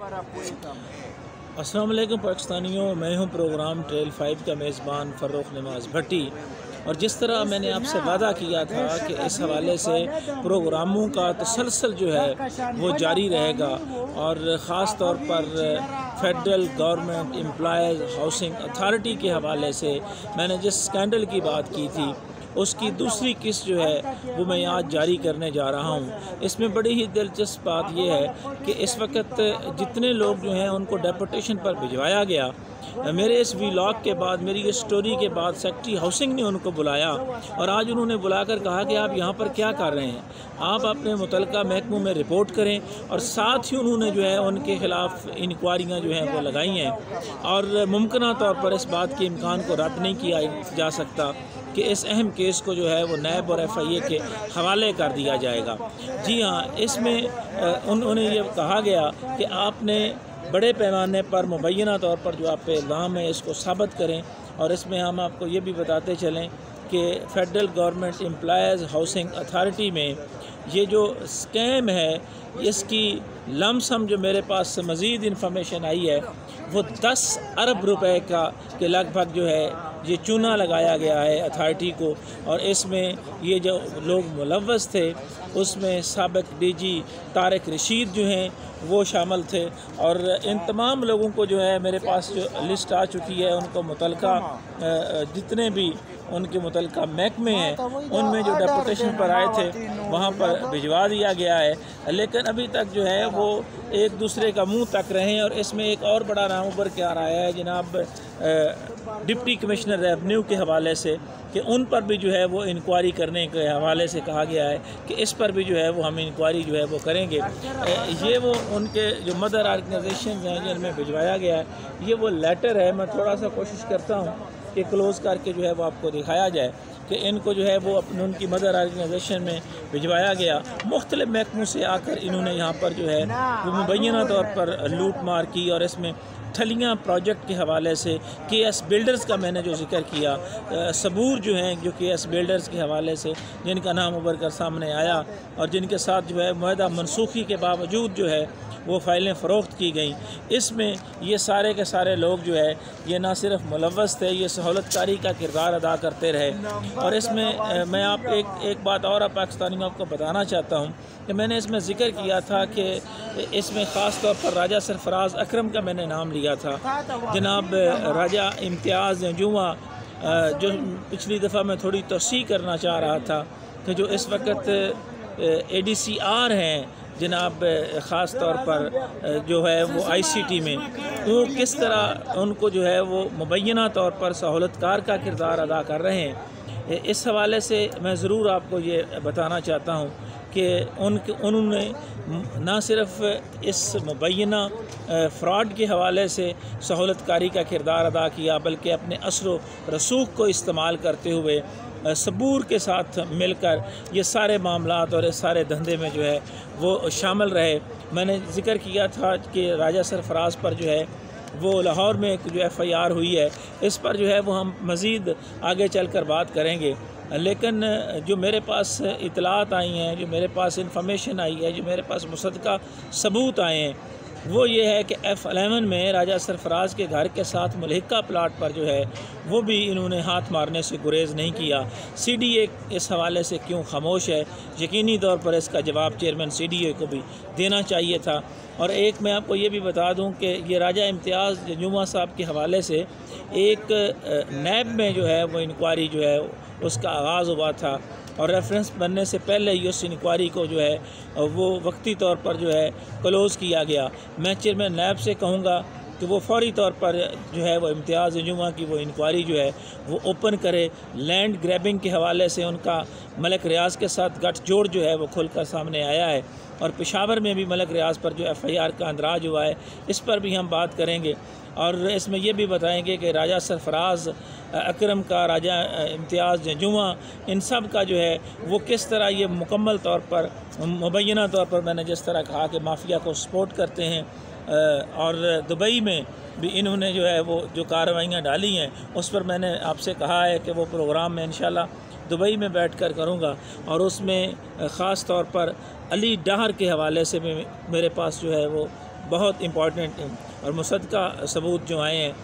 अस्सलाम वालेकुम पाकिस्तानियों, मैं हूं प्रोग्राम ट्रेल 5 का मेज़बान फ़र्रुख नमाज़ भट्टी। और जिस तरह मैंने आपसे वादा किया था कि इस हवाले से प्रोग्रामों का तसलसल जो है वो जारी रहेगा, और ख़ास तौर पर federal government employees housing authority के हवाले से मैंने जिस स्कैंडल की बात की थी उसकी दूसरी किस्त जो है वो मैं आज जारी करने जा रहा हूँ। इसमें बड़ी ही दिलचस्प बात यह है कि इस वक्त जितने लोग जो हैं उनको डेपुटेशन पर भिजवाया गया, मेरे इस व्लॉग के बाद, मेरी इस स्टोरी के बाद सेक्रेटरी हाउसिंग ने उनको बुलाया और आज उन्होंने बुलाकर कहा कि आप यहाँ पर क्या कर रहे हैं, आप अपने मुतलका महकमों में रिपोर्ट करें। और साथ ही उन्होंने जो है उनके ख़िलाफ़ इंक्वायरियाँ जो हैं वो लगाई हैं, और मुमकिन तौर पर इस बात के इम्कान को रद्द नहीं किया जा सकता कि इस अहम केस को जो है वो नैब और FIA के हवाले कर दिया जाएगा। जी हाँ, इसमें उन्होंने ये कहा गया कि आपने बड़े पैमाने पर मुबैना तौर पर जो आप पे इल्ज़ाम है इसको साबित करें। और इसमें हम आपको ये भी बताते चलें कि federal government employees housing authority में ये जो स्कैम है, इसकी लमसम जो मेरे पास से मज़ीद इंफॉर्मेशन आई है वो 10 अरब रुपए का के लगभग जो है ये चूना लगाया गया है अथॉरिटी को। और इसमें ये जो लोग मुलव्वस थे उसमें साबिक DG तारिक रशीद जो हैं वो शामिल थे। और इन तमाम लोगों को जो है मेरे पास जो लिस्ट आ चुकी है, उनको मुतलका जितने भी उनके मुतलका महकमे हैं उनमें जो डेपुटेशन पर आए थे वहाँ पर भिजवा दिया गया है, लेकिन अभी तक जो है वो एक दूसरे का मुंह तक रहे हैं। और इसमें एक और बड़ा नाम उभर के आ रहा है जनाब डिप्टी कमिश्नर रेवन्यू के हवाले से, कि उन पर भी जो है वो इंक्वायरी करने के हवाले से कहा गया है कि इस पर भी जो है वो हम इंक्वायरी जो है वो करेंगे। ये वो उनके जो मदर ऑर्गेनाइजेशन हैं जिनमें भिजवाया गया है, ये वो लेटर है। मैं थोड़ा सा कोशिश करता हूँ कि क्लोज़ करके जो है वो आपको दिखाया जाए कि इनको जो है वो अपने उनकी मदर ऑर्गेनाइजेशन में भिजवाया गया। मुख्तलिफ महकमों से आकर इन्होंने यहाँ पर जो है वो मुबैना तौर पर लूट मार की। और इसमें ठलियाँ प्रोजेक्ट के हवाले से KS बिल्डर्स का मैंने जो जिक्र किया, सबूर जो हैं जो KS बिल्डर्स के हवाले से जिनका नाम उभर कर सामने आया और जिनके साथ जो है मुआहदा मनसूखी के बावजूद जो है वो फ़ाइलें फ़रोख्त की गई। इसमें ये सारे के सारे लोग जो है ये ना सिर्फ मुलव्वस थे, ये सहूलतकारी का किरदार अदा करते रहे। और इसमें मैं आप एक बात और पाकिस्तानियों आपको बताना चाहता हूँ कि मैंने इसमें ज़िक्र किया था कि इसमें ख़ास तौर पर राजा सरफराज अकरम का मैंने नाम लिया था। जनाब राजा इम्तियाज़ अंजुमा जो पिछली दफ़ा मैं थोड़ी तोसी करना चाह रहा था कि जो इस वक्त ADCR हैं जनाब, ख़ास तौर पर जो है वो ICT में, वो किस तरह उनको जो है वो मुबैना तौर पर सहूलतकार का किरदार अदा कर रहे हैं। इस हवाले से मैं ज़रूर आपको ये बताना चाहता हूँ कि उन्होंने ना सिर्फ इस मुबैना फ़्रॉड के हवाले से सहूलतकारी का किरदार अदा किया, बल्कि अपने असर रसूख को इस्तेमाल करते हुए सबूर के साथ मिलकर ये सारे मामलात और इस सारे धंधे में जो है वो शामिल रहे। मैंने ज़िक्र किया था कि राजा सरफराज पर जो है वो लाहौर में एक जो FIR हुई है, इस पर जो है वो हम मज़ीद आगे चल कर बात करेंगे। लेकिन जो मेरे पास इतलात आई हैं, जो मेरे पास इंफॉर्मेशन आई है, जो मेरे पास मुसद्दका सबूत आए हैं, वो ये है कि F11 में राजा सरफराज के घर के साथ मुल्हिका प्लाट पर जो है वो भी इन्होंने हाथ मारने से गुरेज़ नहीं किया। CDA इस हवाले से क्यों खामोश है, यकीनी तौर पर इसका जवाब चेयरमैन CDA को भी देना चाहिए था। और एक मैं आपको ये भी बता दूं कि ये राजा इम्तियाज़ अंजुमा साहब के हवाले से एक नैब में जो है वो इंक्वायरी जो है उसका आगाज़ हुआ था, और रेफरेंस बनने से पहले ही उस इंक्वायरी को जो है वो वक्ती तौर पर जो है क्लोज़ किया गया। मैं चेयरमैन नैब से कहूँगा कि वो फौरी तौर पर जो है वो इम्तियाज़ अंजुमा की वो इंक्वायरी जो है वो ओपन करे। लैंड ग्रैबिंग के हवाले से उनका मलिक रियाज के साथ गठजोड़ जो है वो खुलकर सामने आया है, और पेशावर में भी मलिक रियाज पर जो FIR का अंदराज हुआ है, इस पर भी हम बात करेंगे। और इसमें ये भी बताएंगे कि राजा सरफराज अकरम का, राजा इम्तियाज़ अंजुमा, इन सब का जो है वो किस तरह ये मुकम्मल तौर पर मुबैना तौर पर मैंने जिस तरह कहा कि माफिया को सपोर्ट करते हैं। और दुबई में भी इन्होंने जो है वो जो कार्रवाइयाँ डाली हैं उस पर मैंने आपसे कहा है कि वो प्रोग्राम में इंशाल्लाह दुबई में बैठकर करूँगा, और उसमें ख़ास तौर पर अली डाहर के हवाले से भी मेरे पास जो है वो बहुत इम्पॉर्टेंट और मुसद्दक़ा सबूत जो आए हैं,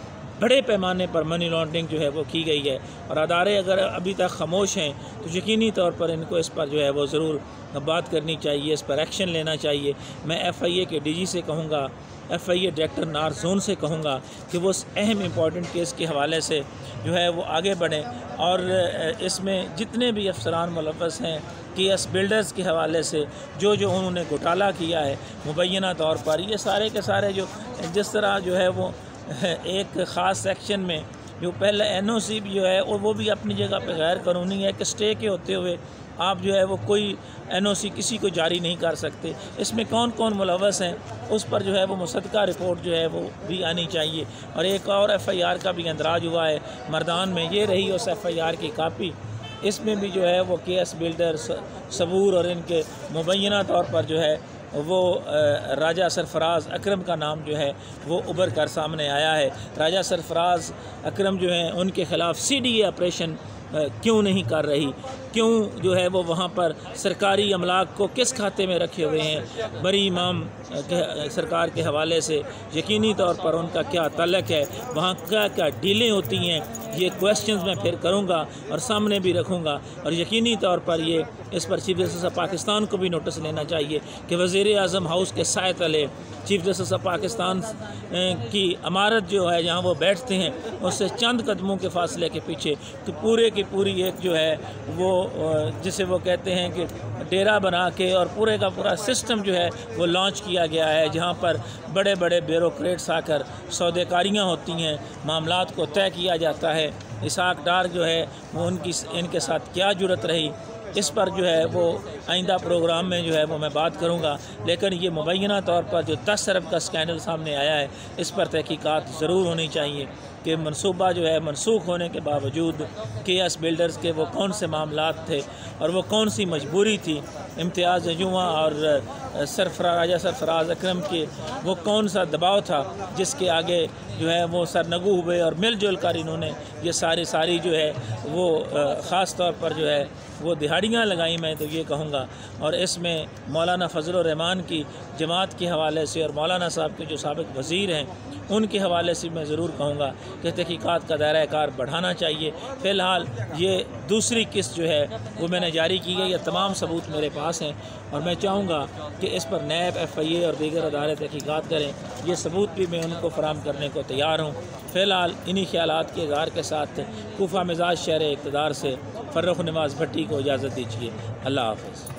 बड़े पैमाने पर मनी लॉन्ड्रिंग जो है वो की गई है। और अदारे अगर अभी तक खामोश हैं तो यकीनी तौर पर इनको इस पर जो है वो ज़रूर बात करनी चाहिए, इस पर एक्शन लेना चाहिए। मैं FIA के DG से कहूँगा, FIA डायरेक्टर नार जोन से कहूँगा कि वो उस अहम इम्पॉर्टेंट केस के हवाले से जो है वो आगे बढ़ें और इसमें जितने भी अफसरान मुलव्वस हैं KS बिल्डर्स के हवाले से जो उन्होंने घोटाला किया है मुबैना तौर पर, ये सारे के सारे जो जिस तरह जो है वो एक ख़ास सेक्शन में जो पहले NOC भी जो है और वो भी अपनी जगह पे गैर कानूनी है कि स्टे के होते हुए आप जो है वो कोई NOC किसी को जारी नहीं कर सकते। इसमें कौन कौन मुलव्वस हैं उस पर जो है वो मुसद्दक़ा रिपोर्ट जो है वो भी आनी चाहिए। और एक और FIR का भी अंदराज हुआ है मर्दान में, ये रही उस FIR की कापी। इसमें भी जो है वो KS बिल्डर सबूर और इनके मुबैना तौर पर जो है वो राजा सरफराज अकरम का नाम जो है वो उभर कर सामने आया है। राजा सरफराज अकरम जो हैं उनके ख़िलाफ़ CDA ऑपरेशन क्यों नहीं कर रही, क्यों जो है वो वहाँ पर सरकारी अमलाक को किस खाते में रखे हुए हैं, बरी इमाम सरकार के हवाले से यकीनी तौर पर उनका क्या तल्लक है, वहाँ क्या क्या डीलें होती हैं, ये क्वेश्चंस मैं फिर करूँगा और सामने भी रखूँगा। और यकीनी तौर पर ये इस पर चीफ जस्टिस ऑफ पाकिस्तान को भी नोटिस लेना चाहिए कि वज़ीर-ए-आज़म हाउस के साए तले चीफ जस्टिस ऑफ पाकिस्तान की इमारत जो है जहाँ वो बैठते हैं उससे चंद कदमों के फासले के पीछे तो पूरे की पूरी एक जो है वो जिसे वो कहते हैं कि डेरा बना के और पूरे का पूरा सिस्टम जो है वो लॉन्च किया गया है, जहाँ पर बड़े बड़े ब्यूरोक्रेट्स आकर सौदेकारियाँ होती हैं, मामलात को तय किया जाता है। इसाक डार जो है वो इनके साथ क्या जुर्रत रही, इस पर जो है वो आइंदा प्रोग्राम में जो है वो मैं बात करूँगा। लेकिन ये मुबैना तौर पर जो 10 अरब का स्कैंडल सामने आया है इस पर तहकीकात ज़रूर होनी चाहिए कि मनसूबा जो है मनसूख होने के बावजूद KS बिल्डर्स के वो कौन से मामलात थे और वो कौन सी मजबूरी थी, इम्तियाज़ जुमा और राजा सरफराज अकरम के वो कौन सा दबाव था जिसके आगे जो है वो सरनगू हुए और मिलजुल कर इन्होंने ये सारी जो है वो ख़ास तौर पर जो है वो दिहाड़ियाँ लगाई, मैं तो ये कहूँगा। और इसमें मौलाना फजल रहमान की जमात के हवाले से और मौलाना साहब के जो साबिक़ वज़ीर हैं उनके हवाले से मैं ज़रूर कहूँगा कि तहकीकात का दायरा कार बढ़ाना चाहिए। फ़िलहाल ये दूसरी किस्त जो है वो मैंने जारी की है, ये तमाम सबूत मेरे पास हैं और मैं चाहूँगा कि इस पर नैब FIA और दीगर अदारे तहकीकात करें। ये सबूत भी मैं उनको फराहम करने को तैयार हूँ। फ़िलहाल इन्हीं ख्यालात के इज़हार के साथ कोफा मिजाज शहर इक़्तिदार से फ़र्रुख नवाज़ भट्टी को इजाज़त दीजिए। अल्लाह हाफ़िज़।